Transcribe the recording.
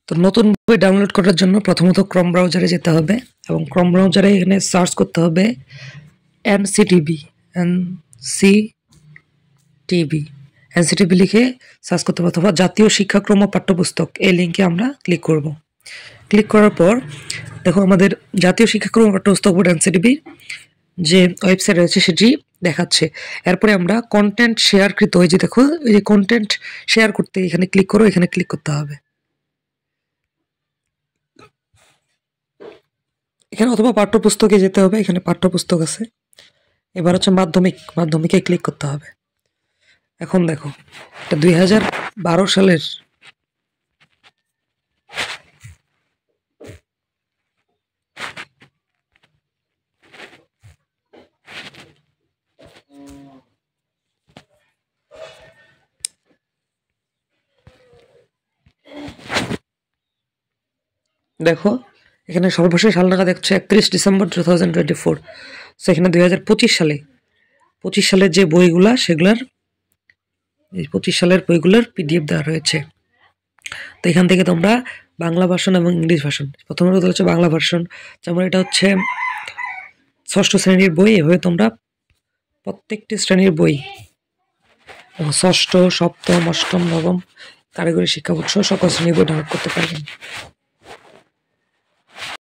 তো নতুন বই ডাউনলোড করার জন্য প্রথমত ক্রোম ব্রাউজারে যেতে হবে এবং ক্রোম ব্রাউজারে এখানে সার্চ করতে হবে এনসিটিবি এনসিটিবি এনসিটিবি লিখে সার্চ করতে হবে, অথবা জাতীয় শিক্ষাক্রম ও পাঠ্যপুস্তক এই লিঙ্কে আমরা ক্লিক করব। ক্লিক করার পর দেখো আমাদের জাতীয় শিক্ষাক্রম ও পাঠ্যপুস্তক বোর্ড এনসিটিবি যে ওয়েবসাইট রয়েছে সেটি দেখাচ্ছে। এরপরে আমরা কন্টেন্ট শেয়ারকৃত, ওই যে দেখো এই যে কন্টেন্ট শেয়ার করতে এখানে ক্লিক করো, এখানে ক্লিক করতে হবে এখানে, অথবা পাঠ্যপুস্তকে যেতে হবে, এখানে পাঠ্যপুস্তক আছে। এবার হচ্ছে মাধ্যমিকে ক্লিক করতে হবে। এখন দেখো এটা 2012 সালের দেখো এখানে সর্বশেষ সাল নাগাদ দেখছে 31 ডিসেম্বর 2024। সো এখানে 2025 সালের যে বইগুলা সেগুলার এই 25 সালের বইগুলোর পিডিএফ দেওয়া রয়েছে। তো এখান থেকে তোমরা বাংলা ভার্সন এবং ইংলিশ ভার্সন, প্রথমে কথা হচ্ছে বাংলা ভার্সন, যেমন এটা হচ্ছে 6ষ্ঠ শ্রেণীর বই, এভাবে তোমরা প্রত্যেকটি শ্রেণীর বই 6ষ্ঠ, 7ম, 8ম, 9ম কারিগরি শিক্ষা বোর্ড সহ সকল শ্রেণীর বই ডাউনলোড করতে পারবেন।